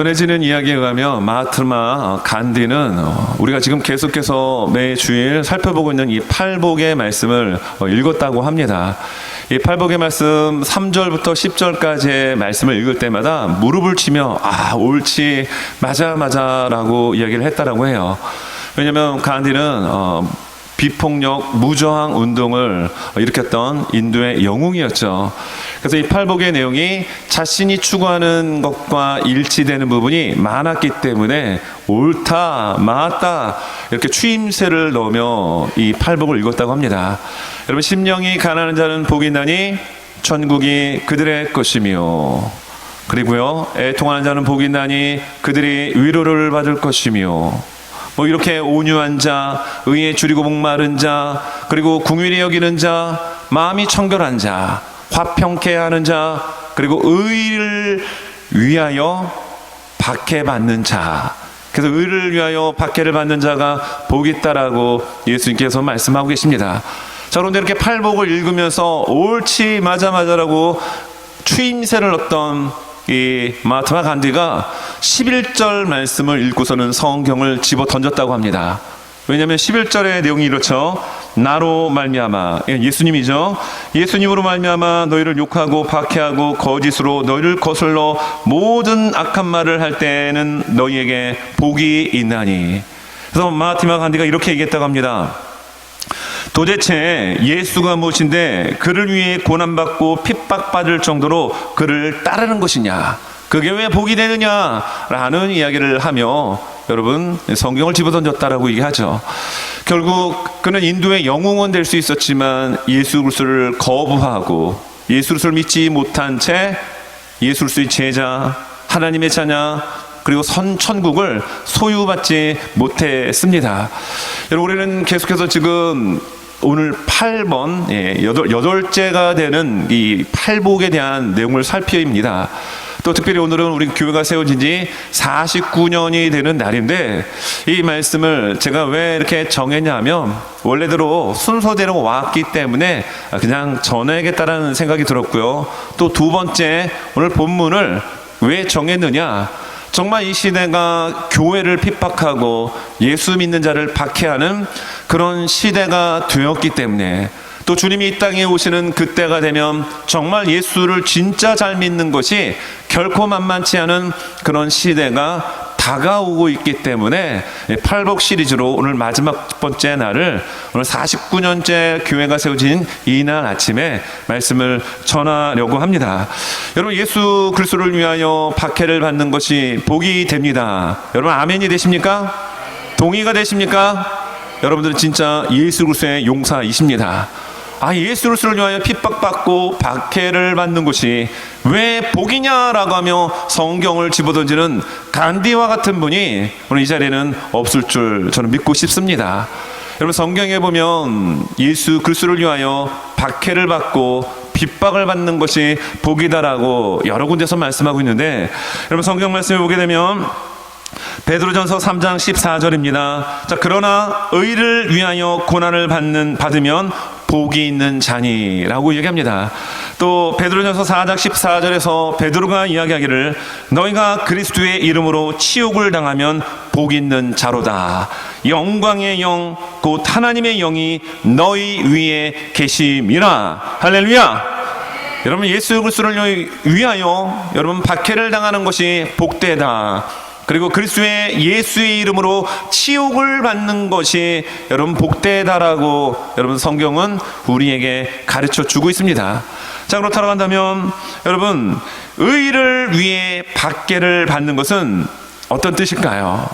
전해지는 이야기에 의하면 마하트마 간디는 우리가 지금 계속해서 매주일 살펴보고 있는 이 팔복의 말씀을 읽었다고 합니다. 이 팔복의 말씀 3절부터 10절까지의 말씀을 읽을 때마다 무릎을 치며 옳지 맞아 라고 이야기를 했다라고 해요. 왜냐하면 간디는 비폭력 무저항 운동을 일으켰던 인도의 영웅이었죠. 그래서 이 팔복의 내용이 자신이 추구하는 것과 일치되는 부분이 많았기 때문에 옳다 맞다 이렇게 추임새를 넣으며 이 팔복을 읽었다고 합니다. 여러분, 심령이 가난한 자는 복이 있나니 천국이 그들의 것이며, 그리고요, 애통하는 자는 복이 있나니 그들이 위로를 받을 것이며, 이렇게 온유한 자, 의에 줄이고 목마른 자, 그리고 궁휼히 여기는 자, 마음이 청결한 자, 화평케 하는 자, 그리고 의를 위하여 박해받는 자. 그래서 의를 위하여 박해를 받는 자가 복이 있다라고 예수님께서 말씀하고 계십니다. 자, 그런데 이렇게 팔복을 읽으면서 옳지 맞아라고 추임새를 넣었던 이 마하트마 간디가 11절 말씀을 읽고서는 성경을 집어 던졌다고 합니다. 왜냐하면 11절의 내용이 이렇죠. 나로 말미암아, 예수님이죠. 예수님으로 말미암아 너희를 욕하고 박해하고 거짓으로 너희를 거슬러 모든 악한 말을 할 때에는 너희에게 복이 있나니. 그래서 마하트마 간디가 이렇게 얘기했다고 합니다. 도대체 예수가 무엇인데 그를 위해 고난받고 핍박받을 정도로 그를 따르는 것이냐, 그게 왜 복이 되느냐라는 이야기를 하며 여러분 성경을 집어던졌다라고 얘기하죠. 결국 그는 인도의 영웅은 될 수 있었지만 예수 그리스도를 거부하고 예수 그리스도를 믿지 못한 채 예수 그리스도의 제자, 하나님의 자녀, 그리고 천국을 소유받지 못했습니다. 여러분, 우리는 계속해서 지금 오늘 8번, 8째가 되는 이 팔복에 대한 내용을 살펴입니다. 또 특별히 오늘은 우리 교회가 세워진 지 49년이 되는 날인데, 이 말씀을 제가 왜 이렇게 정했냐 하면 원래대로 순서대로 왔기 때문에 그냥 전해야겠다라는 생각이 들었고요. 또 두 번째, 오늘 본문을 왜 정했느냐, 정말 이 시대가 교회를 핍박하고 예수 믿는 자를 박해하는 그런 시대가 되었기 때문에, 또 주님이 이 땅에 오시는 그때가 되면 정말 예수를 진짜 잘 믿는 것이 결코 만만치 않은 그런 시대가 다가오고 있기 때문에 팔복 시리즈로 오늘 마지막 번째 날을, 오늘 49년째 교회가 세워진 이날 아침에 말씀을 전하려고 합니다. 여러분, 예수 그리스도를 위하여 박해를 받는 것이 복이 됩니다. 여러분, 아멘이 되십니까? 동의가 되십니까? 여러분들은 진짜 예수 그리스도의 용사이십니다. 예수 그리스도를 위하여 핍박받고 박해를 받는 것이 왜 복이냐라고 하며 성경을 집어던지는 간디와 같은 분이 오늘 이 자리에는 없을 줄 저는 믿고 싶습니다. 여러분, 성경에 보면 예수 그리스도를 위하여 박해를 받고 핍박을 받는 것이 복이다라고 여러 군데서 말씀하고 있는데, 여러분 성경 말씀을 보게 되면 베드로전서 3장 14절입니다. 자, 그러나 의를 위하여 고난을 받으면 복이 있는 자니라고 얘기합니다. 또 베드로전서 4장 14절에서 베드로가 이야기하기를 너희가 그리스도의 이름으로 치욕을 당하면 복이 있는 자로다. 영광의 영 곧 하나님의 영이 너희 위에 계심이라. 할렐루야. 여러분, 예수 그리스도를 위하여 여러분 박해를 당하는 것이 복되다. 그리고 그리스도의 예수의 이름으로 치욕을 받는 것이 여러분 복되다라고 여러분 성경은 우리에게 가르쳐 주고 있습니다. 자, 그렇다고 한다면 여러분, 의를 위해 박해를 받는 것은 어떤 뜻일까요?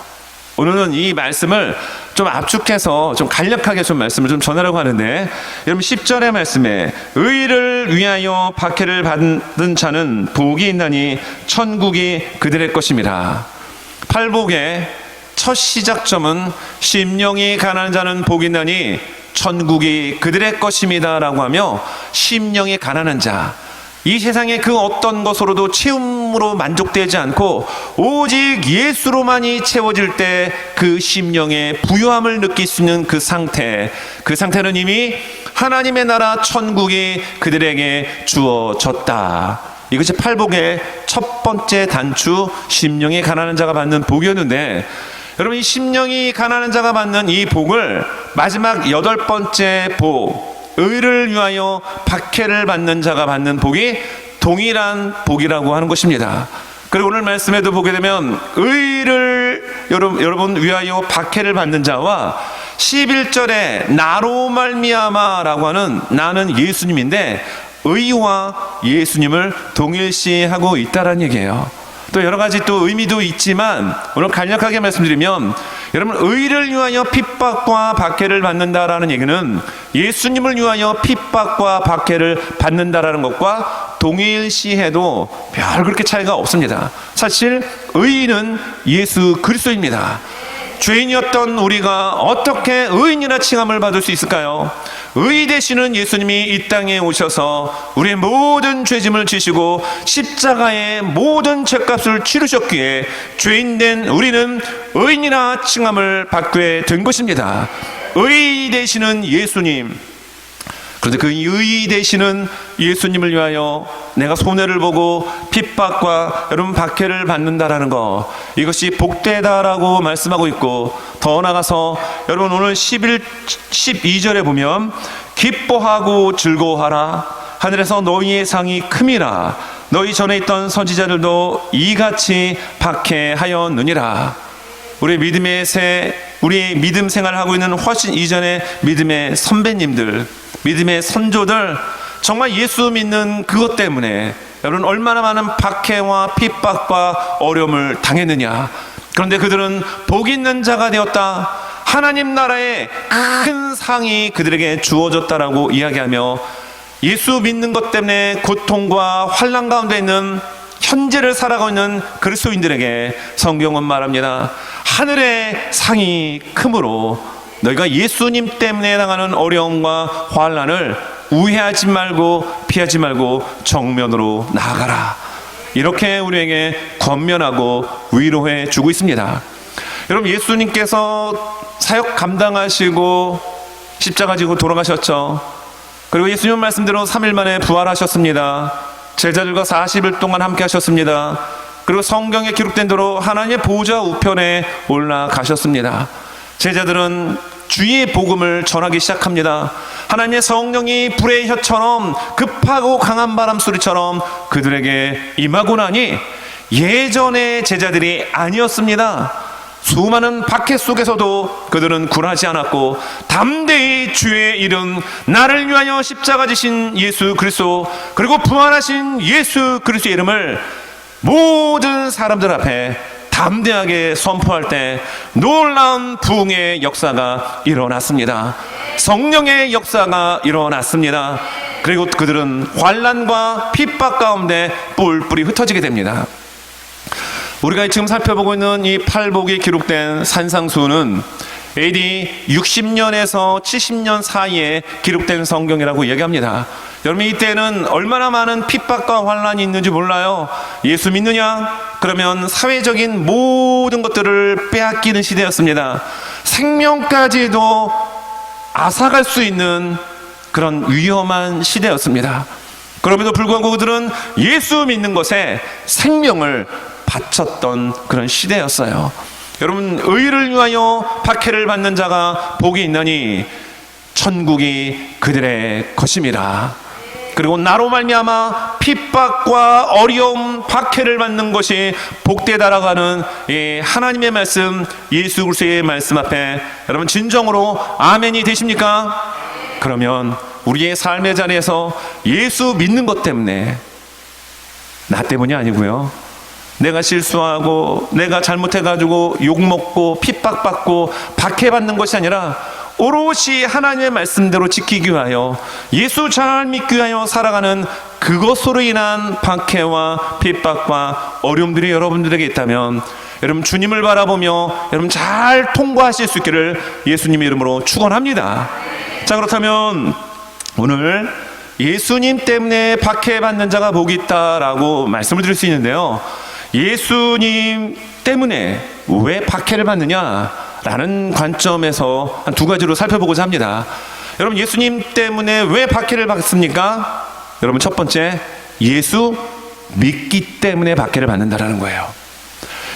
오늘은 이 말씀을 좀 압축해서 좀 간략하게 좀 말씀을 좀 전하려고 하는데, 여러분 10절의 말씀에 의를 위하여 박해를 받는 자는 복이 있나니 천국이 그들의 것임이라. 팔복의 첫 시작점은 심령이 가난한 자는 복이 있나니 천국이 그들의 것입니다 라고 하며, 심령이 가난한 자, 이 세상의 그 어떤 것으로도 채움으로 만족되지 않고 오직 예수로만이 채워질 때 그 심령의 부유함을 느낄 수 있는 그 상태는 이미 하나님의 나라 천국이 그들에게 주어졌다. 이것이 팔복의 첫 번째 단추, 심령이 가난한 자가 받는 복이었는데, 여러분 이 심령이 가난한 자가 받는 이 복을 마지막 여덟 번째 복, 의를 위하여 박해를 받는 자가 받는 복이 동일한 복이라고 하는 것입니다. 그리고 오늘 말씀에도 보게 되면 의를 여러분 위하여 박해를 받는 자와 11절에 나로 말미암아라고 하는 나는 예수님인데 의와 예수님을 동일시하고 있다라는 얘기예요. 또 여러 가지 또 의미도 있지만 오늘 간략하게 말씀드리면, 여러분 의를 위하여 핍박과 박해를 받는다라는 얘기는 예수님을 위하여 핍박과 박해를 받는다라는 것과 동일시해도 별 그렇게 차이가 없습니다. 사실 의인은 예수 그리스도입니다. 죄인이었던 우리가 어떻게 의인이라 칭함을 받을 수 있을까요? 의 되시는 예수님이 이 땅에 오셔서 우리의 모든 죄짐을 지시고 십자가의 모든 죄값을 치르셨기에 죄인된 우리는 의인이라 칭함을 받게 된 것입니다. 의 되시는 예수님, 그런데 그 의 되시는 예수님을 위하여 내가 손해를 보고 핍박과 여러분 박해를 받는다라는 것, 이것이 복되다라고 말씀하고 있고, 더 나아가서 여러분 오늘 12절에 보면 기뻐하고 즐거워하라, 하늘에서 너희의 상이 큼이라, 너희 전에 있던 선지자들도 이같이 박해하였느니라. 우리 믿음 생활하고 있는 훨씬 이전의 믿음의 선배님들, 믿음의 선조들, 정말 예수 믿는 그것 때문에 여러분 얼마나 많은 박해와 핍박과 어려움을 당했느냐. 그런데 그들은 복 있는 자가 되었다, 하나님 나라의 큰 상이 그들에게 주어졌다라고 이야기하며, 예수 믿는 것 때문에 고통과 환난 가운데 있는 현재를 살아가고 있는 그리스도인들에게 성경은 말합니다. 하늘의 상이 크므로 너희가 예수님 때문에 당하는 어려움과 환난을 우회하지 말고 피하지 말고 정면으로 나아가라. 이렇게 우리에게 권면하고 위로해 주고 있습니다. 여러분 예수님께서 사역 감당하시고 십자가 지고 돌아가셨죠. 그리고 예수님 말씀대로 3일 만에 부활하셨습니다. 제자들과 40일 동안 함께 하셨습니다. 그리고 성경에 기록된 대로 하나님의 보좌 우편에 올라가셨습니다. 제자들은 주의 복음을 전하기 시작합니다. 하나님의 성령이 불의 혀처럼 급하고 강한 바람 소리처럼 그들에게 임하고 나니 예전의 제자들이 아니었습니다. 수많은 박해 속에서도 그들은 굴하지 않았고 담대히 주의 이름, 나를 위하여 십자가 지신 예수 그리스도, 그리고 부활하신 예수 그리스도의 이름을 모든 사람들 앞에 담대하게 선포할 때 놀라운 부흥의 역사가 일어났습니다. 성령의 역사가 일어났습니다. 그리고 그들은 환난과 핍박 가운데 뿔뿔이 흩어지게 됩니다. 우리가 지금 살펴보고 있는 이 팔복이 기록된 산상수는 AD 60년에서 70년 사이에 기록된 성경이라고 얘기합니다. 여러분 이때는 얼마나 많은 핍박과 환난이 있는지 몰라요. 예수 믿느냐? 그러면 사회적인 모든 것들을 빼앗기는 시대였습니다. 생명까지도 앗아갈 수 있는 그런 위험한 시대였습니다. 그럼에도 불구하고 그들은 예수 믿는 것에 생명을 바쳤던 그런 시대였어요. 여러분 의를 위하여 박해를 받는 자가 복이 있나니 천국이 그들의 것임이라. 그리고 나로 말미암아 핍박과 어려움, 박해를 받는 것이 복되다라고 하는 이 하나님의 말씀, 예수 그리스도의 말씀 앞에 여러분 진정으로 아멘이 되십니까? 그러면 우리의 삶의 자리에서 예수 믿는 것 때문에, 나 때문이 아니고요, 내가 실수하고 내가 잘못해가지고 욕먹고 핍박받고 박해받는 것이 아니라 오롯이 하나님의 말씀대로 지키기 위하여 예수 잘 믿기 위하여 살아가는 그것으로 인한 박해와 핍박과 어려움들이 여러분들에게 있다면 여러분 주님을 바라보며 여러분 잘 통과하실 수 있기를 예수님의 이름으로 축원합니다. 자, 그렇다면 오늘 예수님 때문에 박해받는 자가 복이 있다라고 말씀을 드릴 수 있는데요, 예수님 때문에 왜 박해를 받느냐라는 관점에서 한 두 가지로 살펴보고자 합니다. 여러분 예수님 때문에 왜 박해를 받습니까? 여러분 첫 번째, 예수 믿기 때문에 박해를 받는다라는 거예요.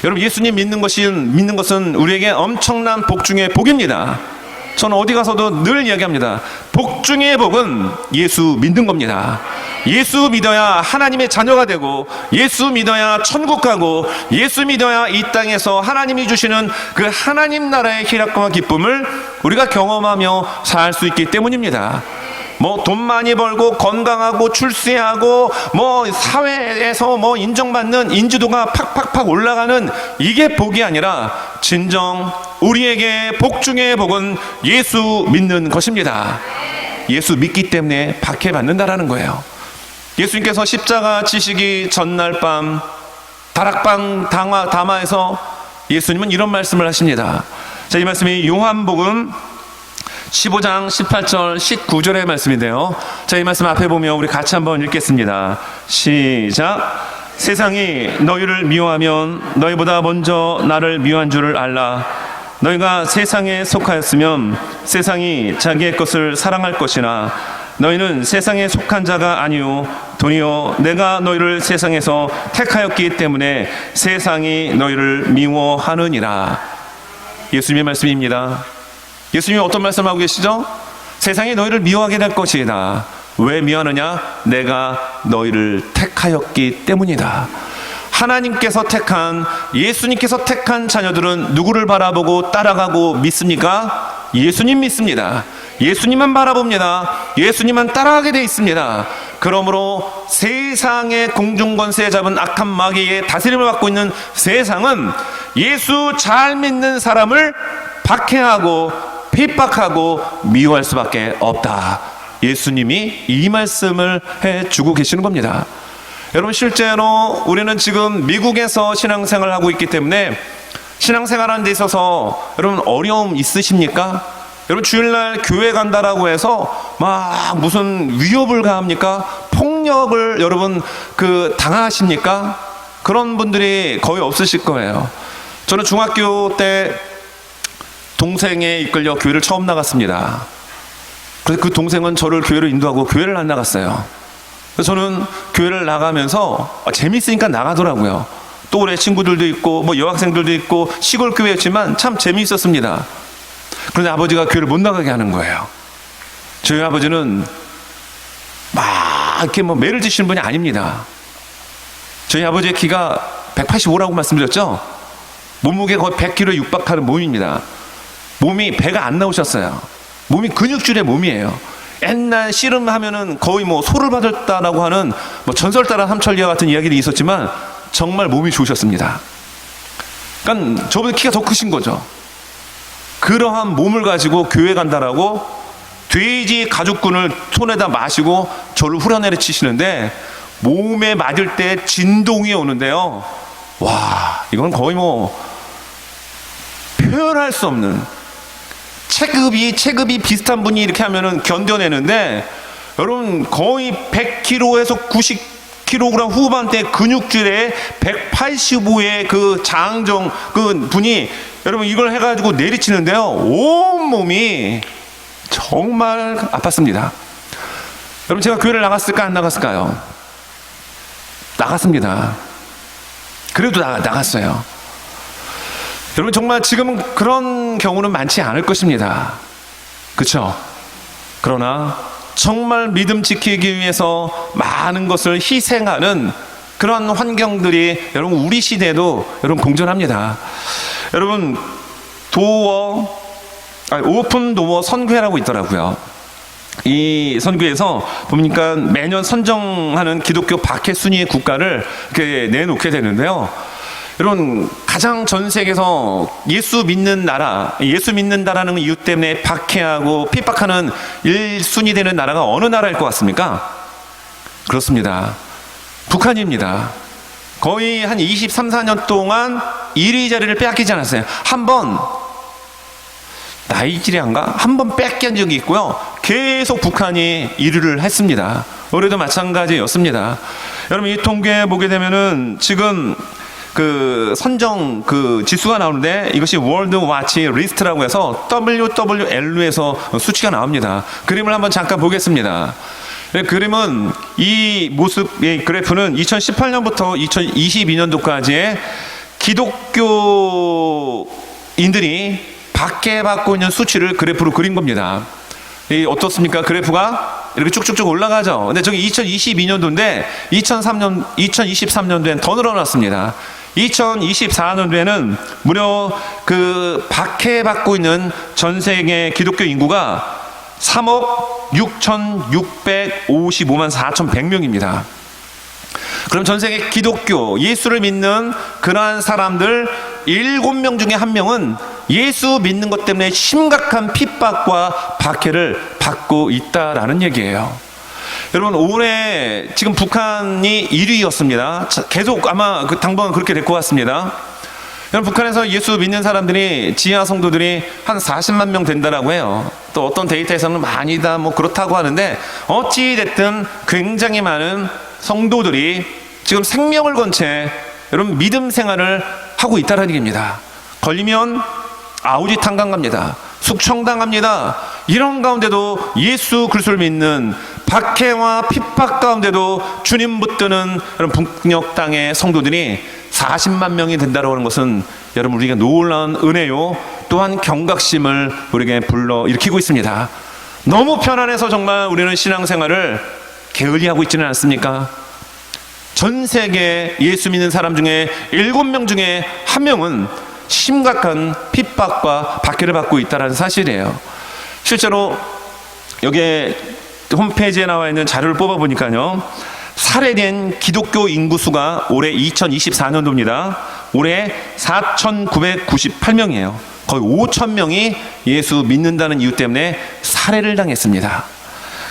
여러분, 예수님 믿는 것은 우리에게 엄청난 복 중의 복입니다. 저는 어디 가서도 늘 이야기합니다. 복 중의 복은 예수 믿는 겁니다. 예수 믿어야 하나님의 자녀가 되고, 예수 믿어야 천국 가고, 예수 믿어야 이 땅에서 하나님이 주시는 그 하나님 나라의 희락과 기쁨을 우리가 경험하며 살 수 있기 때문입니다. 뭐 돈 많이 벌고 건강하고 출세하고 뭐 사회에서 뭐 인정받는 인지도가 팍팍팍 올라가는 이게 복이 아니라, 진정 우리에게 복 중의 복은 예수 믿는 것입니다. 예수 믿기 때문에 박해받는다라는 거예요. 예수님께서 십자가 지시기 전날 밤 다락방 담화에서 예수님은 이런 말씀을 하십니다. 자, 이 말씀이 요한복음 15장 18절 19절의 말씀인데요. 자, 이 말씀 앞에 보면 우리 같이 한번 읽겠습니다. 시작. 세상이 너희를 미워하면 너희보다 먼저 나를 미워한 줄을 알라. 너희가 세상에 속하였으면 세상이 자기의 것을 사랑할 것이나 너희는 세상에 속한 자가 아니요 도리어 내가 너희를 세상에서 택하였기 때문에 세상이 너희를 미워하느니라. 예수님의 말씀입니다. 예수님이 어떤 말씀을 하고 계시죠? 세상이 너희를 미워하게 될 것이다. 왜 미워하느냐? 내가 너희를 택하였기 때문이다. 하나님께서 택한, 예수님께서 택한 자녀들은 누구를 바라보고 따라가고 믿습니까? 예수님 믿습니다. 예수님만 바라봅니다. 예수님만 따라가게 되어 있습니다. 그러므로 세상의 공중권세 잡은 악한 마귀의 다스림을 받고 있는 세상은 예수 잘 믿는 사람을 박해하고 핍박하고 미워할 수밖에 없다. 예수님이 이 말씀을 해주고 계시는 겁니다. 여러분, 실제로 우리는 지금 미국에서 신앙생활을 하고 있기 때문에 신앙생활하는 데 있어서 여러분 어려움 있으십니까? 여러분, 주일날 교회 간다라고 해서 막 무슨 위협을 가합니까? 폭력을 여러분 당하십니까? 그런 분들이 거의 없으실 거예요. 저는 중학교 때 동생에 이끌려 교회를 처음 나갔습니다. 그래서 그 동생은 저를 교회로 인도하고 교회를 안 나갔어요. 그래서 저는 교회를 나가면서 재밌으니까 나가더라고요. 또래 친구들도 있고 뭐 여학생들도 있고 시골 교회였지만 참 재미있었습니다. 그런데 아버지가 교회를 못 나가게 하는 거예요. 저희 아버지는 막 이렇게 뭐 매를 지시는 분이 아닙니다. 저희 아버지의 키가 185라고 말씀드렸죠. 몸무게 거의 100kg에 육박하는 몸입니다. 몸이 배가 안 나오셨어요. 몸이 근육질의 몸이에요. 옛날 씨름하면은 거의 뭐 소를 받았다라고 하는 뭐 전설 따라 삼천리와 같은 이야기들이 있었지만 정말 몸이 좋으셨습니다. 그러니까 저보다 키가 더 크신 거죠. 그러한 몸을 가지고 교회 간다라고 돼지 가죽끈을 손에다 마시고 저를 후려내리치시는데 몸에 맞을 때 진동이 오는데요. 와, 이건 거의 뭐 표현할 수 없는, 체급이 비슷한 분이 이렇게 하면은 견뎌내는데, 여러분 거의 100kg에서 90kg 후반대 근육질의 185의 그 장정 그 분이 여러분 이걸 해가지고 내리치는데요. 온 몸이 정말 아팠습니다. 여러분, 제가 교회를 나갔을까 안 나갔을까요? 나갔습니다. 그래도 나갔어요. 여러분, 정말 지금은 그런 경우는 많지 않을 것입니다. 그렇죠? 그러나 정말 믿음 지키기 위해서 많은 것을 희생하는 그런 환경들이 여러분 우리 시대에도 여러분 공존합니다. 여러분, 오픈 도어 선교회라고 있더라고요. 이 선교에서 보니까 매년 선정하는 기독교 박해 순위의 국가를 이렇게 내놓게 되는데요. 여러분, 가장 전 세계에서 예수 믿는다라는 이유 때문에 박해하고 핍박하는 1순위 되는 나라가 어느 나라일 것 같습니까? 그렇습니다. 북한입니다. 거의 한 23, 4년 동안 1위 자리를 빼앗기지 않았어요. 한번 나이지리아인가? 한번 뺏긴 적이 있고요. 계속 북한이 1위를 했습니다. 올해도 마찬가지였습니다. 여러분, 이 통계에 보게 되면은 지금 그 선정 그 지수가 나오는데 이것이 월드 와치 리스트라고 해서 WWL에서 수치가 나옵니다. 그림을 한번 잠깐 보겠습니다. 그림은 이 모습의 그래프는 2018년부터 2022년도까지의 기독교인들이 박해받고 있는 수치를 그래프로 그린 겁니다. 어떻습니까? 그래프가 이렇게 쭉쭉쭉 올라가죠. 근데 저기 2022년도인데 2023년도엔 더 늘어났습니다. 2024년도에는 무려 그 박해받고 있는 전 세계 기독교 인구가 3억 6,655만 4,100명입니다. 그럼 전 세계 기독교, 예수를 믿는 그러한 사람들 7명 중에 1명은 예수 믿는 것 때문에 심각한 핍박과 박해를 받고 있다라는 얘기예요. 여러분, 올해 지금 북한이 1위였습니다. 계속 아마 당분간 그렇게 될 것 같습니다. 여러분, 북한에서 예수 믿는 사람들이, 지하 성도들이 한 40만 명 된다라고 해요. 또 어떤 데이터에서는 아니다 뭐 그렇다고 하는데, 어찌됐든 굉장히 많은 성도들이 지금 생명을 건 채 여러분 믿음 생활을 하고 있다는 얘기입니다. 걸리면 아우지 탄광 갑니다. 숙청당합니다. 이런 가운데도 예수 그리스도를 믿는, 박해와 핍박 가운데도 주님 붙드는 여러분 북녘 땅의 성도들이 40만 명이 된다고 하는 것은 여러분 우리가 놀라운 은혜요, 또한 경각심을 우리에게 불러일으키고 있습니다. 너무 편안해서 정말 우리는 신앙생활을 게을리하고 있지는 않습니까? 전 세계 예수 믿는 사람 중에 7명 중에 1명은 심각한 핍박과 박해를 받고 있다는 사실이에요. 실제로 여기에 홈페이지에 나와 있는 자료를 뽑아보니까요, 살해된 기독교 인구수가 올해 2024년도입니다. 올해 4,998명이에요. 거의 5,000명이 예수 믿는다는 이유 때문에 살해를 당했습니다.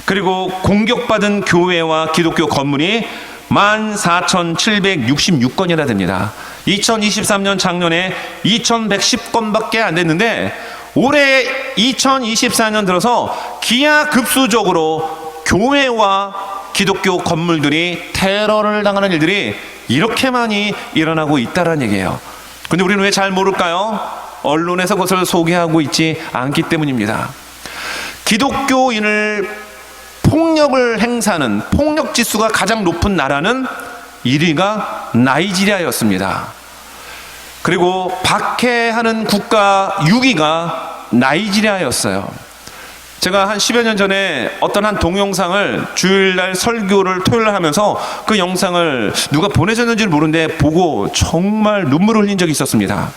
그리고 공격받은 교회와 기독교 건물이 14,766건이나 됩니다. 2023년 작년에 2,110건밖에 안 됐는데 올해 2024년 들어서 기하급수적으로 교회와 기독교 건물들이 테러를 당하는 일들이 이렇게 많이 일어나고 있다는 얘기예요. 근데 우리는 왜 잘 모를까요? 언론에서 그것을 소개하고 있지 않기 때문입니다. 기독교인을 폭력을 행사하는, 폭력 지수가 가장 높은 나라는 1위가 나이지리아였습니다. 그리고 박해하는 국가 6위가 나이지리아였어요. 제가 한 10여 년 전에 어떤 한 동영상을 주일날 설교를 토요일날 하면서 그 영상을 누가 보내줬는지를 모르는데 보고 정말 눈물을 흘린 적이 있었습니다.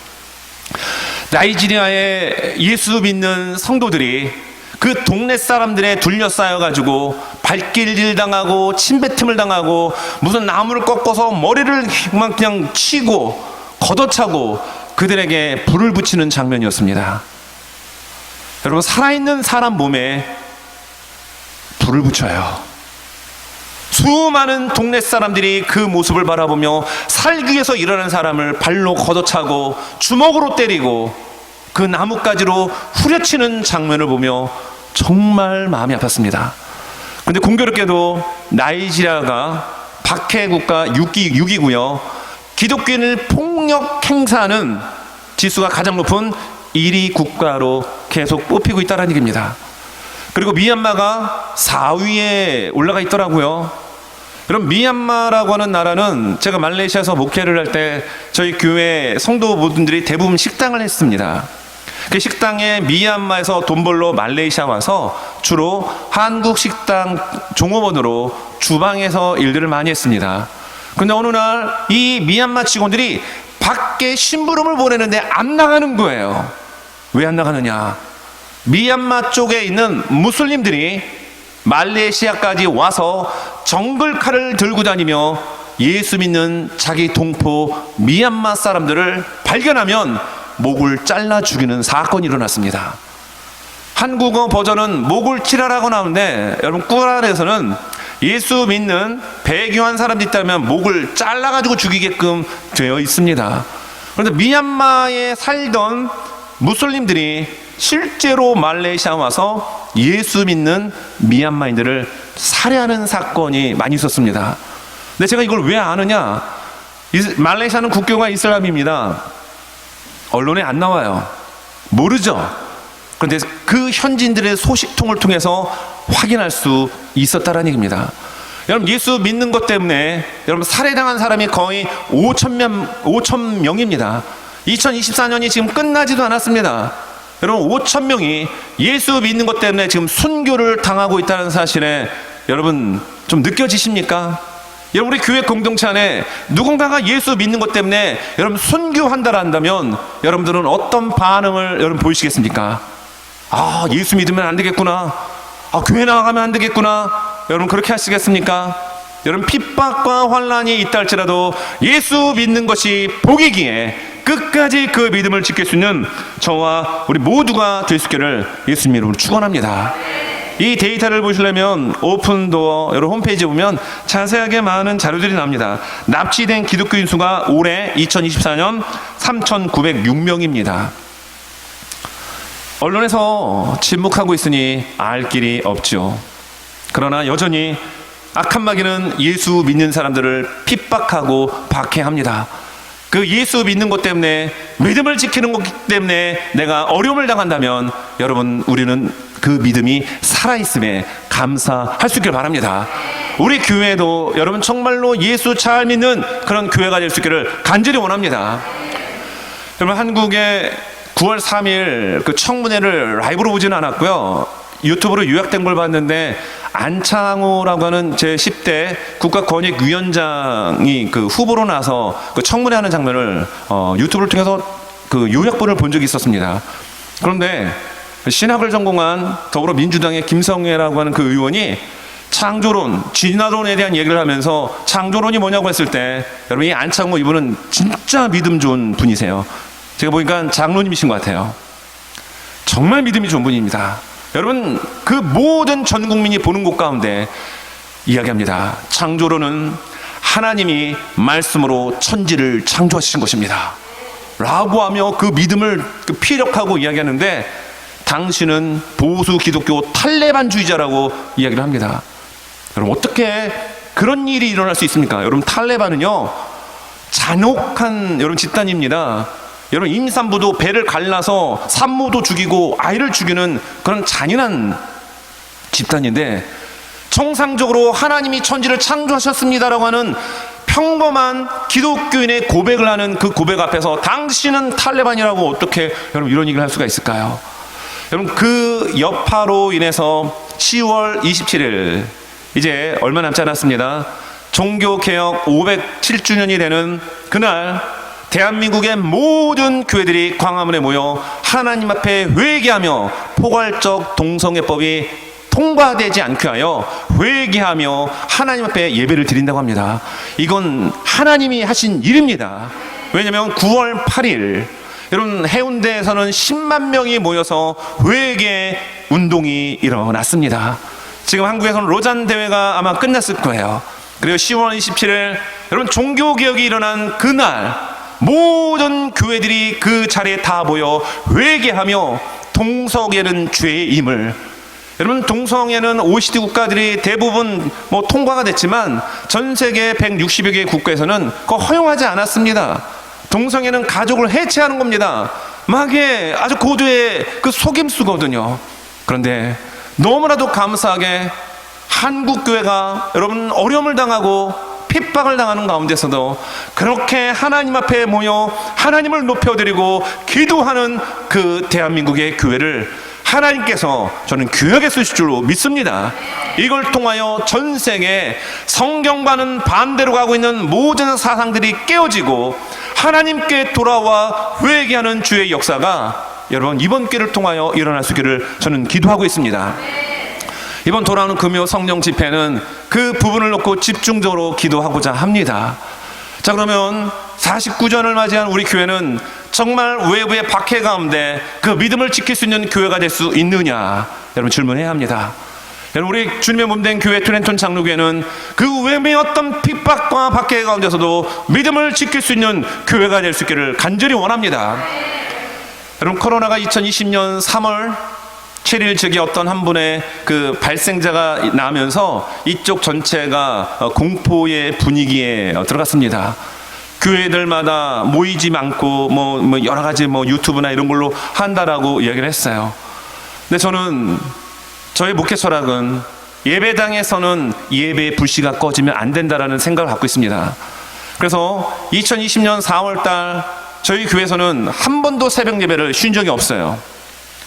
나이지리아의 예수 믿는 성도들이 그 동네 사람들에 둘러싸여가지고 발길질 당하고 침뱉음을 당하고 무슨 나무를 꺾어서 머리를 그냥 치고 걷어차고 그들에게 불을 붙이는 장면이었습니다. 여러분, 살아있는 사람 몸에 불을 붙여요. 수많은 동네 사람들이 그 모습을 바라보며 살기 위해서 일어난 사람을 발로 걷어차고 주먹으로 때리고 그 나뭇가지로 후려치는 장면을 보며 정말 마음이 아팠습니다. 그런데 공교롭게도 나이지리아가 박해 국가 6위고요. 기독교인을 폭력 행사하는 지수가 가장 높은 1위 국가로 계속 뽑히고 있다는 얘기입니다. 그리고 미얀마가 4위에 올라가 있더라고요. 여러분, 미얀마라고 하는 나라는 제가 말레이시아에서 목회를 할 때 저희 교회 성도분들이 대부분 식당을 했습니다. 그 식당에 미얀마에서 돈 벌러 말레이시아 와서 주로 한국 식당 종업원으로 주방에서 일들을 많이 했습니다. 근데 어느 날 이 미얀마 직원들이 밖에 심부름을 보내는데 안 나가는 거예요. 왜 안 나가느냐? 미얀마 쪽에 있는 무슬림들이 말레이시아까지 와서 정글칼을 들고 다니며 예수 믿는 자기 동포 미얀마 사람들을 발견하면 목을 잘라 죽이는 사건이 일어났습니다. 한국어 버전은 목을 치라라고 나오는데 여러분, 꾸란에서는 예수 믿는 배교한 사람들이 있다면 목을 잘라가지고 죽이게끔 되어 있습니다. 그런데 미얀마에 살던 무슬림들이 실제로 말레이시아 와서 예수 믿는 미얀마인들을 살해하는 사건이 많이 있었습니다. 근데 제가 이걸 왜 아느냐? 말레이시아는 국교가 이슬람입니다. 언론에 안 나와요. 모르죠. 그런데 그 그 현지인들의 소식통을 통해서 확인할 수 있었다라는 얘기입니다. 여러분, 예수 믿는 것 때문에 여러분 살해당한 사람이 거의 5천 명입니다. 2024년이 지금 끝나지도 않았습니다. 여러분, 5천 명이 예수 믿는 것 때문에 지금 순교를 당하고 있다는 사실에 여러분 좀 느껴지십니까? 여러분, 우리 교회 공동체 안에 누군가가 예수 믿는 것 때문에 여러분 순교한다라 한다면 여러분들은 어떤 반응을 여러분 보이시겠습니까? 아, 예수 믿으면 안 되겠구나. 아, 교회 나가면 안 되겠구나. 여러분 그렇게 하시겠습니까? 여러분, 핍박과 환난이 있다 할지라도 예수 믿는 것이 복이기에 끝까지 그 믿음을 지킬 수 있는 저와 우리 모두가 될 수 있기를 예수님 이름으로 축원합니다. 이 데이터를 보시려면 오픈도어 여러분 홈페이지에 보면 자세하게 많은 자료들이 나옵니다. 납치된 기독교인 수가 올해 2024년 3,906명입니다. 언론에서 침묵하고 있으니 알 길이 없죠. 그러나 여전히 악한 마귀는 예수 믿는 사람들을 핍박하고 박해합니다. 그 예수 믿는 것 때문에, 믿음을 지키는 것 때문에 내가 어려움을 당한다면 여러분, 우리는 그 믿음이 살아있음에 감사할 수 있길 바랍니다. 우리 교회도 여러분 정말로 예수 잘 믿는 그런 교회가 될 수 있기를 간절히 원합니다. 여러분, 한국의 9월 3일 그 청문회를 라이브로 보지는 않았고요, 유튜브로 요약된 걸 봤는데 안창호라고 하는 제 10대 국가권익위원장이 그 후보로 나서 그 청문회하는 장면을 유튜브를 통해서 그 요약본을 본 적이 있었습니다. 그런데 신학을 전공한 더불어민주당의 김성애라고 하는 그 의원이 창조론, 진화론에 대한 얘기를 하면서 창조론이 뭐냐고 했을 때, 여러분, 이 안창호 이분은 진짜 믿음 좋은 분이세요. 제가 보니까 장로님이신 것 같아요. 정말 믿음이 좋은 분입니다. 여러분, 그 모든 전 국민이 보는 곳 가운데 이야기합니다. 창조론은 하나님이 말씀으로 천지를 창조하신 것입니다 라고 하며 그 믿음을 피력하고 이야기하는데, 당신은 보수 기독교 탈레반주의자라고 이야기를 합니다. 여러분, 어떻게 그런 일이 일어날 수 있습니까? 여러분, 탈레반은요 잔혹한 여러분 집단입니다. 여러분, 임산부도 배를 갈라서 산모도 죽이고 아이를 죽이는 그런 잔인한 집단인데, 정상적으로 하나님이 천지를 창조하셨습니다라고 하는 평범한 기독교인의 고백을 하는 그 고백 앞에서 당신은 탈레반이라고 어떻게 여러분 이런 얘기를 할 수가 있을까요? 여러분, 그 여파로 인해서 10월 27일 이제 얼마 남지 않았습니다. 종교개혁 507주년이 되는 그날, 대한민국의 모든 교회들이 광화문에 모여 하나님 앞에 회개하며 포괄적 동성애법이 통과되지 않게 하여 회개하며 하나님 앞에 예배를 드린다고 합니다. 이건 하나님이 하신 일입니다. 왜냐하면 9월 8일 여러분, 해운대에서는 10만 명이 모여서 회개 운동이 일어났습니다. 지금 한국에서는 로잔 대회가 아마 끝났을 거예요. 그리고 10월 27일 여러분, 종교개혁이 일어난 그날 모든 교회들이 그 자리에 다 모여 회개하며 동성애는 죄임을, 여러분, 동성애는 OECD 국가들이 대부분 통과가 됐지만 전 세계 160여 개 국가에서는 그거 허용하지 않았습니다. 동성애는 가족을 해체하는 겁니다. 마귀의 아주 고도의 그 속임수거든요. 그런데 너무나도 감사하게 한국 교회가 여러분 어려움을 당하고 핍박을 당하는 가운데서도 그렇게 하나님 앞에 모여 하나님을 높여드리고 기도하는 그 대한민국의 교회를 하나님께서 저는 교역에 쓰실 줄로 믿습니다. 이걸 통하여 전 세계 성경과는 반대로 가고 있는 모든 사상들이 깨어지고 하나님께 돌아와 회개하는 주의 역사가 여러분 이번 기회를 통하여 일어날 수 있기를 저는 기도하고 있습니다. 이번 돌아오는 금요 성령 집회는 그 부분을 놓고 집중적으로 기도하고자 합니다. 자, 그러면 49전을 맞이한 우리 교회는 정말 외부의 박해 가운데 그 믿음을 지킬 수 있는 교회가 될 수 있느냐, 여러분 질문해야 합니다. 여러분, 우리 주님의 몸된 교회 트렌톤 장로교회는 그 외부의 어떤 핍박과 박해 가운데서도 믿음을 지킬 수 있는 교회가 될 수 있기를 간절히 원합니다. 여러분, 코로나가 2020년 3월 7일 즉에 어떤 한 분의 그 발생자가 나면서 이쪽 전체가 공포의 분위기에 들어갔습니다. 교회들마다 모이지 않고 뭐 여러 가지 유튜브나 이런 걸로 한다라고 이야기를 했어요. 근데 저는 저의 목회 철학은 예배당에서는 예배의 불씨가 꺼지면 안 된다라는 생각을 갖고 있습니다. 그래서 2020년 4월달 저희 교회에서는 한 번도 새벽 예배를 쉰 적이 없어요.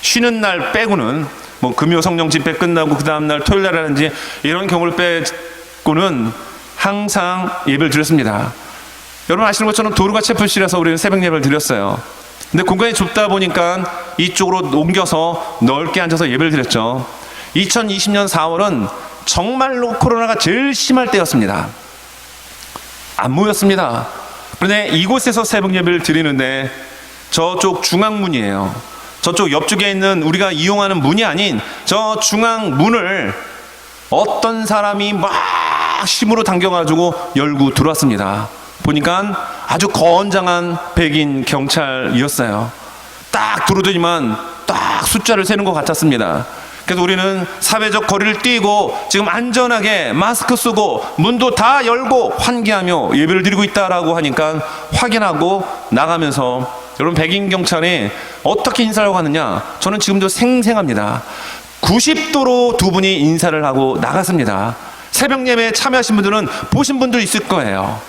쉬는 날 빼고는 뭐 금요 성령 집회 끝나고 그 다음날 토요일 날이라든지 이런 경우를 빼고는 항상 예배를 드렸습니다. 여러분 아시는 것처럼 도루가 채플실에서 우리는 새벽 예배를 드렸어요. 근데 공간이 좁다 보니까 이쪽으로 옮겨서 넓게 앉아서 예배를 드렸죠. 2020년 4월은 정말로 코로나가 제일 심할 때였습니다. 안 모였습니다. 그런데 이곳에서 새벽 예배를 드리는데 저쪽 중앙문이에요. 저쪽 옆쪽에 있는 우리가 이용하는 문이 아닌 저 중앙문을 어떤 사람이 막 힘으로 당겨가지고 열고 들어왔습니다. 보니까 아주 건장한 백인 경찰이었어요. 딱 들어오더니만 딱 숫자를 세는 것 같았습니다. 그래서 우리는 사회적 거리를 띄고 지금 안전하게 마스크 쓰고 문도 다 열고 환기하며 예배를 드리고 있다라고 하니까 확인하고 나가면서 여러분 백인 경찰이 어떻게 인사를 하고 가느냐, 저는 지금도 생생합니다. 90도로 두 분이 인사를 하고 나갔습니다. 새벽 예배에 참여하신 분들은 보신 분들 있을 거예요.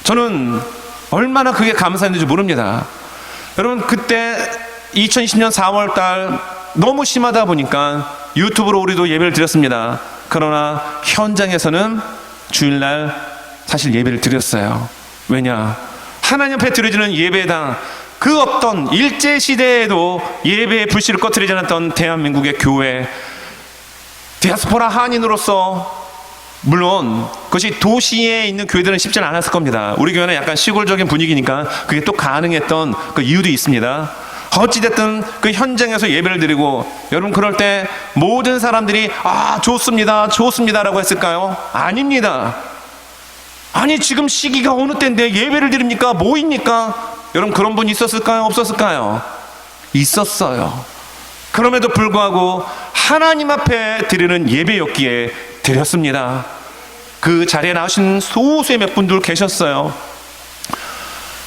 저는 얼마나 그게 감사했는지 모릅니다. 여러분 그때 2020년 4월달 너무 심하다 보니까 유튜브로 우리도 예배를 드렸습니다. 그러나 현장에서는 주일날 사실 예배를 드렸어요. 왜냐? 하나님 앞에 드려지는 예배당, 그 어떤 일제시대에도 예배의 불씨를 꺼뜨리지 않았던 대한민국의 교회, 디아스포라 한인으로서 물론 그것이 도시에 있는 교회들은 쉽지는 않았을 겁니다. 우리 교회는 약간 시골적인 분위기니까 그게 또 가능했던 그 이유도 있습니다. 어찌됐든 그 현장에서 예배를 드리고, 여러분 그럴 때 모든 사람들이 좋습니다 좋습니다 라고 했을까요? 아닙니다. 아니 지금 시기가 어느 때인데 예배를 드립니까? 뭐입니까? 여러분 그런 분 있었을까요? 없었을까요? 있었어요. 그럼에도 불구하고 하나님 앞에 드리는 예배였기에 드렸습니다. 그 자리에 나오신 소수의 몇 분들 계셨어요.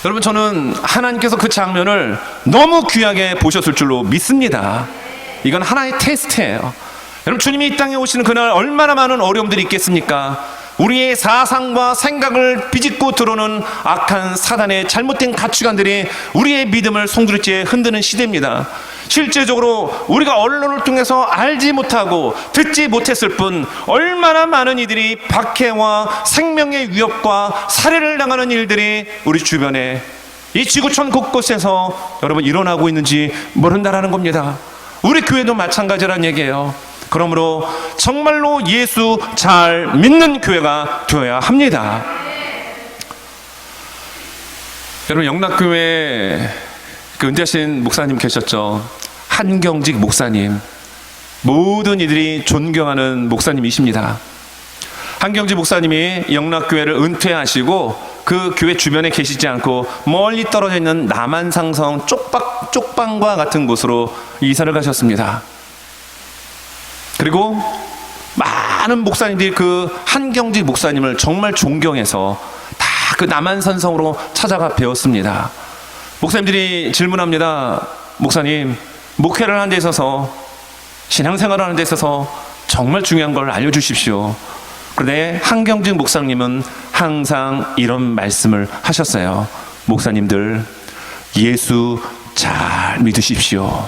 여러분 저는 하나님께서 그 장면을 너무 귀하게 보셨을 줄로 믿습니다. 이건 하나의 테스트예요. 여러분 주님이 이 땅에 오시는 그날 얼마나 많은 어려움들이 있겠습니까? 우리의 사상과 생각을 비집고 들어오는 악한 사단의 잘못된 가치관들이 우리의 믿음을 송두리째 흔드는 시대입니다. 실제적으로 우리가 언론을 통해서 알지 못하고 듣지 못했을 뿐 얼마나 많은 이들이 박해와 생명의 위협과 살해를 당하는 일들이 우리 주변에 이 지구촌 곳곳에서 여러분 일어나고 있는지 모른다라는 겁니다. 우리 교회도 마찬가지란 얘기예요. 그러므로 정말로 예수 잘 믿는 교회가 되어야 합니다. 여러분 영락교회 그 은퇴하신 목사님 계셨죠? 한경직 목사님, 모든 이들이 존경하는 목사님이십니다. 한경직 목사님이 영락교회를 은퇴하시고 그 교회 주변에 계시지 않고 멀리 떨어져 있는 남한상성 쪽방과 같은 곳으로 이사를 가셨습니다. 그리고 많은 목사님들이 그 한경직 목사님을 정말 존경해서 다 그 남한산성으로 찾아가 배웠습니다. 목사님들이 질문합니다. 목사님, 목회를 하는 데 있어서, 신앙생활을 하는 데 있어서 정말 중요한 걸 알려주십시오. 그런데 한경직 목사님은 항상 이런 말씀을 하셨어요. 목사님들, 예수 잘 믿으십시오.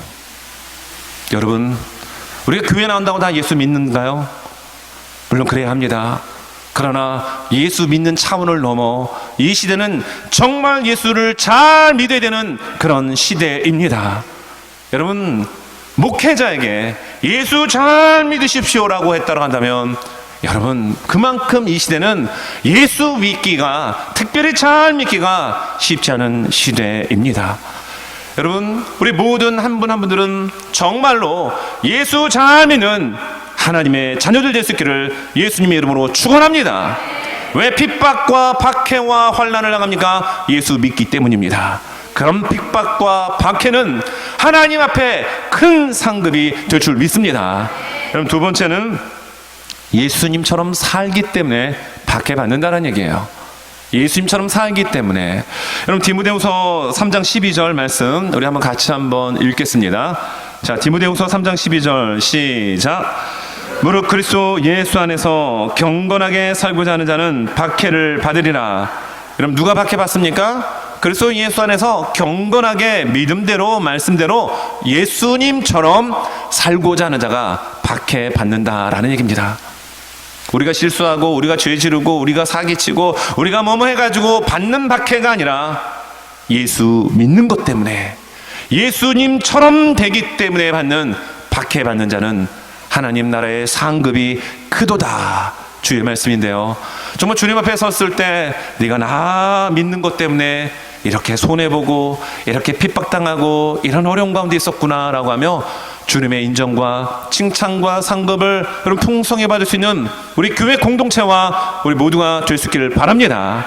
여러분, 우리가 교회 나온다고 다 예수 믿는가요? 물론 그래야 합니다. 그러나 예수 믿는 차원을 넘어 이 시대는 정말 예수를 잘 믿어야 되는 그런 시대입니다. 여러분, 목회자에게 예수 잘 믿으십시오라고 했다고 한다면 여러분 그만큼 이 시대는 예수 믿기가, 특별히 잘 믿기가 쉽지 않은 시대입니다. 여러분 우리 모든 한 분 한 분들은 정말로 예수 잘 믿는 하나님의 자녀들 될 수 있기를 예수님의 이름으로 축원합니다. 왜 핍박과 박해와 환난을 당합니까? 예수 믿기 때문입니다. 그런 핍박과 박해는 하나님 앞에 큰 상급이 될 줄 믿습니다. 여러분 두 번째는 예수님처럼 살기 때문에 박해받는다는 얘기예요. 예수님처럼 살기 때문에. 여러분 디모데후서 3장 12절 말씀 우리 한번 같이 한번 읽겠습니다. 자, 디모데후서 3장 12절 시작. 무릇 그리스도 예수 안에서 경건하게 살고자 하는 자는 박해를 받으리라. 그럼 누가 박해 받습니까? 그리스도 예수 안에서 경건하게 믿음대로 말씀대로 예수님처럼 살고자 하는 자가 박해 받는다라는 얘기입니다. 우리가 실수하고 우리가 죄 지르고 우리가 사기치고 우리가 뭐뭐 해가지고 받는 박해가 아니라 예수 믿는 것 때문에 예수님처럼 되기 때문에 받는 박해 받는 자는 하나님 나라의 상급이 크도다. 주의 말씀인데요, 정말 주님 앞에 섰을 때 네가 나 믿는 것 때문에 이렇게 손해보고 이렇게 핍박당하고 이런 어려운 가운데 있었구나 라고 하며 주님의 인정과 칭찬과 상급을 여러분 풍성히 받을 수 있는 우리 교회 공동체와 우리 모두가 될 수 있기를 바랍니다.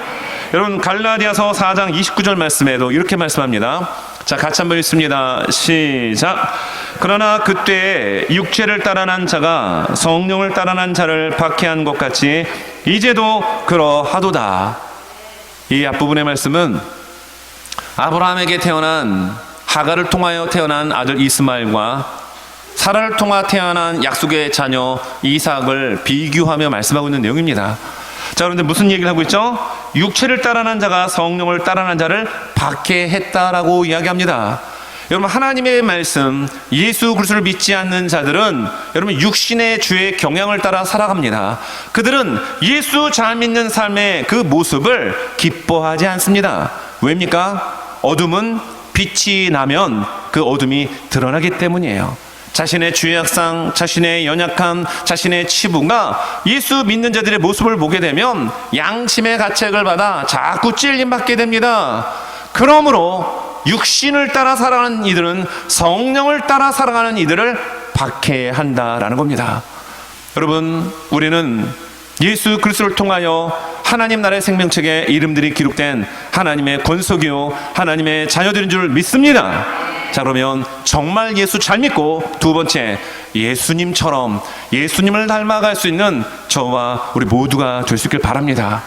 여러분 갈라디아서 4장 29절 말씀에도 이렇게 말씀합니다. 자, 같이 한번 읽습니다. 시작. 그러나 그때 육체를 따라난 자가 성령을 따라난 자를 박해한 것 같이 이제도 그러하도다. 이 앞부분의 말씀은 아브라함에게 태어난 하갈을 통하여 태어난 아들 이스마엘과 사라를 통하 태어난 약속의 자녀 이삭을 비교하며 말씀하고 있는 내용입니다. 자, 그런데 무슨 얘기를 하고 있죠? 육체를 따라난 자가 성령을 따라난 자를 박해했다라고 이야기합니다. 여러분 하나님의 말씀 예수 그리스도를 믿지 않는 자들은 여러분 육신의 주의 경향을 따라 살아갑니다. 그들은 예수 잘 믿는 삶의 그 모습을 기뻐하지 않습니다. 왜입니까? 어둠은 빛이 나면 그 어둠이 드러나기 때문이에요. 자신의 죄악상, 자신의 연약함, 자신의 치부가 예수 믿는 자들의 모습을 보게 되면 양심의 가책을 받아 자꾸 찔림받게 됩니다. 그러므로 육신을 따라 살아가는 이들은 성령을 따라 살아가는 이들을 박해한다라는 겁니다. 여러분 우리는 예수 그리스도를 통하여 하나님 나라의 생명책에 이름들이 기록된 하나님의 권속이요 하나님의 자녀들인 줄 믿습니다. 자, 그러면 정말 예수 잘 믿고 두 번째 예수님처럼 예수님을 닮아갈 수 있는 저와 우리 모두가 될 수 있길 바랍니다.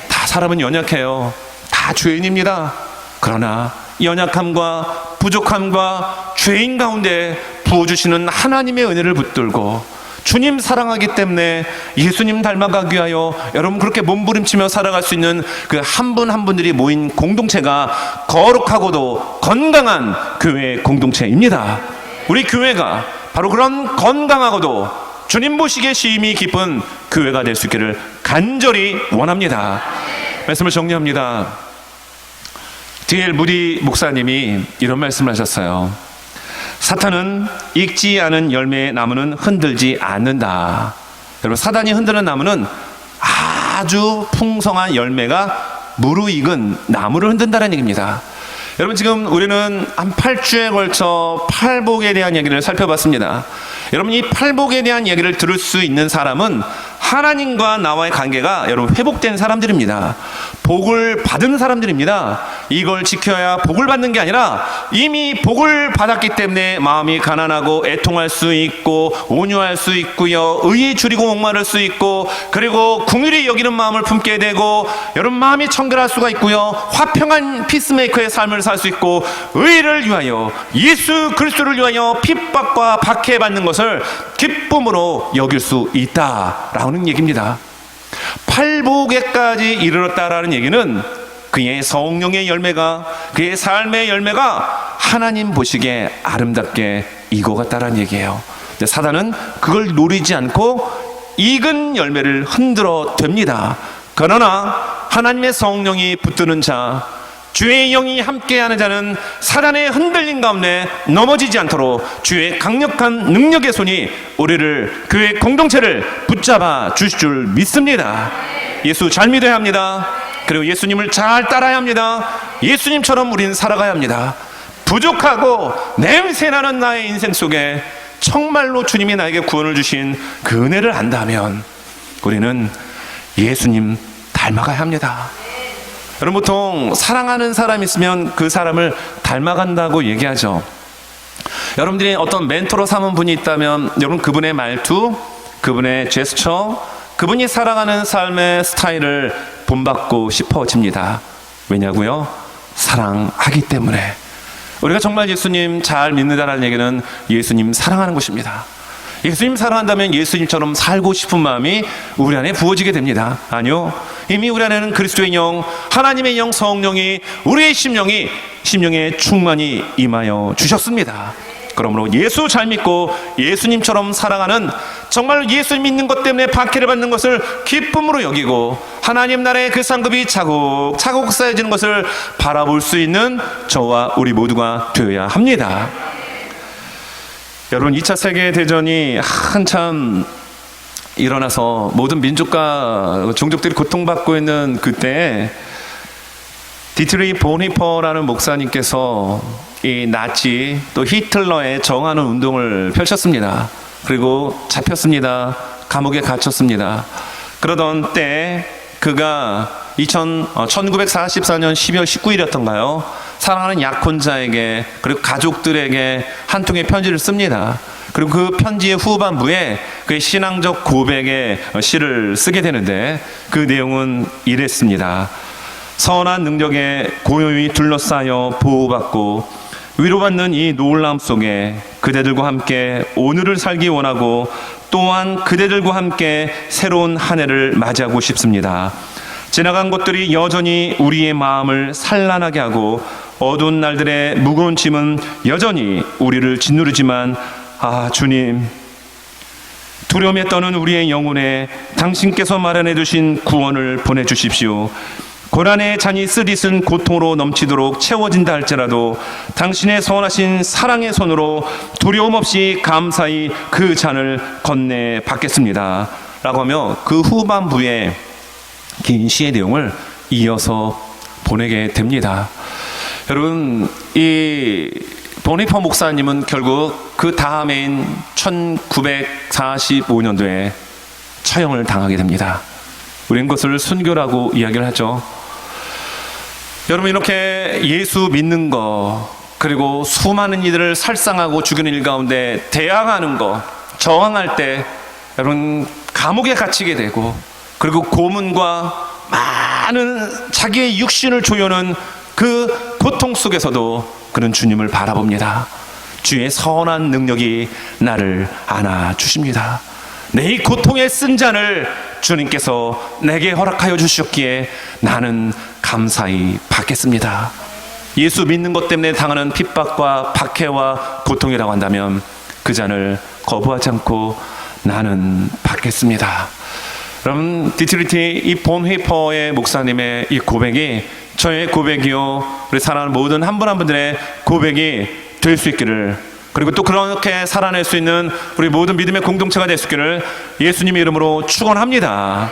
다 사람은 연약해요. 다 죄인입니다. 그러나 연약함과 부족함과 죄인 가운데 부어주시는 하나님의 은혜를 붙들고 주님 사랑하기 때문에 예수님 닮아가기 위하여 여러분 그렇게 몸부림치며 살아갈 수 있는 그 한 분 한 분들이 모인 공동체가 거룩하고도 건강한 교회 공동체입니다. 우리 교회가 바로 그런 건강하고도 주님 보시기에 심히 기쁜 교회가 될 수 있기를 간절히 원합니다. 말씀을 정리합니다. D.L. 무디 목사님이 이런 말씀을 하셨어요. 사탄은 익지 않은 열매의 나무는 흔들지 않는다. 여러분 사단이 흔드는 나무는 아주 풍성한 열매가 무르익은 나무를 흔든다는 얘기입니다. 여러분 지금 우리는 한 8주에 걸쳐 팔복에 대한 얘기를 살펴봤습니다. 여러분 이 팔복에 대한 얘기를 들을 수 있는 사람은 하나님과 나와의 관계가 여러분 회복된 사람들입니다. 복을 받은 사람들입니다. 이걸 지켜야 복을 받는 게 아니라 이미 복을 받았기 때문에 마음이 가난하고 애통할 수 있고 온유할 수 있고요, 의에 줄이고 목마를 수 있고, 그리고 긍휼히 여기는 마음을 품게 되고 여러분 마음이 청결할 수가 있고요, 화평한 피스메이커의 삶을 살 수 있고, 의를 위하여 예수 그리스도를 위하여 핍박과 박해받는 것을 기쁨으로 여길 수 있다라는 얘기입니다. 팔복에까지 이르렀다라는 얘기는 그의 성령의 열매가, 그의 삶의 열매가 하나님 보시기에 아름답게 익어갔다라는 얘기예요. 근데 사단은 그걸 노리지 않고 익은 열매를 흔들어 댑니다. 그러나 하나님의 성령이 붙드는 자, 주의 영이 함께하는 자는 사단의 흔들림 가운데 넘어지지 않도록 주의 강력한 능력의 손이 우리를, 교회 공동체를 붙잡아 주실 줄 믿습니다. 예수 잘 믿어야 합니다. 그리고 예수님을 잘 따라야 합니다. 예수님처럼 우리는 살아가야 합니다. 부족하고 냄새나는 나의 인생 속에 정말로 주님이 나에게 구원을 주신 그 은혜를 안다면 우리는 예수님 닮아가야 합니다. 여러분 보통 사랑하는 사람이 있으면 그 사람을 닮아간다고 얘기하죠. 여러분들이 어떤 멘토로 삼은 분이 있다면 여러분 그분의 말투, 그분의 제스처, 그분이 살아가는 삶의 스타일을 본받고 싶어집니다. 왜냐고요? 사랑하기 때문에. 우리가 정말 예수님 잘 믿는다는 얘기는 예수님 사랑하는 것입니다. 예수님 사랑한다면 예수님처럼 살고 싶은 마음이 우리 안에 부어지게 됩니다. 아니요, 이미 우리 안에는 그리스도의 영, 하나님의 영, 성령이 우리의 심령에 충만히 임하여 주셨습니다. 그러므로 예수 잘 믿고 예수님처럼 살아가는, 정말 예수 믿는 것 때문에 박해를 받는 것을 기쁨으로 여기고 하나님 나라의 그 상급이 차곡차곡 쌓여지는 것을 바라볼 수 있는 저와 우리 모두가 되어야 합니다. 여러분, 2차 세계대전이 한참 일어나서 모든 민족과 종족들이 고통받고 있는 그때 디트리 보니퍼라는 목사님께서 이 나치 또 히틀러에 저항하는 운동을 펼쳤습니다. 그리고 잡혔습니다. 감옥에 갇혔습니다. 그러던 때 그가 1944년 12월 19일이었던가요? 사랑하는 약혼자에게 그리고 가족들에게 한 통의 편지를 씁니다. 그리고 그 편지의 후반부에 그의 신앙적 고백의 시를 쓰게 되는데 그 내용은 이랬습니다. 선한 능력에 고요히 둘러싸여 보호받고 위로받는 이 노을람 속에 그대들과 함께 오늘을 살기 원하고 또한 그대들과 함께 새로운 한 해를 맞이하고 싶습니다. 지나간 것들이 여전히 우리의 마음을 산란하게 하고 어두운 날들의 무거운 짐은 여전히 우리를 짓누르지만 주님, 두려움에 떠는 우리의 영혼에 당신께서 마련해 두신 구원을 보내주십시오. 고난의 잔이 쓰디쓴 고통으로 넘치도록 채워진다 할지라도 당신의 선하신 사랑의 손으로 두려움 없이 감사히 그 잔을 건네받겠습니다 라고 하며 그 후반부에 긴 시의 내용을 이어서 보내게 됩니다. 여러분, 이 보니퍼 목사님은 결국 그 다음해인 1945년도에 처형을 당하게 됩니다. 우리는 그것을 순교라고 이야기를 하죠. 여러분, 이렇게 예수 믿는 거, 그리고 수많은 이들을 살상하고 죽이는 일 가운데 대항하는 거, 저항할 때 여러분 감옥에 갇히게 되고, 그리고 고문과 많은 자기의 육신을 조여는 그 고통 속에서도 그는 주님을 바라봅니다. 주의 선한 능력이 나를 안아주십니다. 내 이 고통의 쓴 잔을 주님께서 내게 허락하여 주셨기에 나는 감사히 받겠습니다. 예수 믿는 것 때문에 당하는 핍박과 박해와 고통이라고 한다면 그 잔을 거부하지 않고 나는 받겠습니다. 여러분, 디트리티 이 본휘퍼의 목사님의 이 고백이 저의 고백이요, 우리 사랑하는 모든 한 분 한 분들의 고백이 될 수 있기를, 그리고 또 그렇게 살아낼 수 있는 우리 모든 믿음의 공동체가 될 수 있기를 예수님의 이름으로 축원합니다.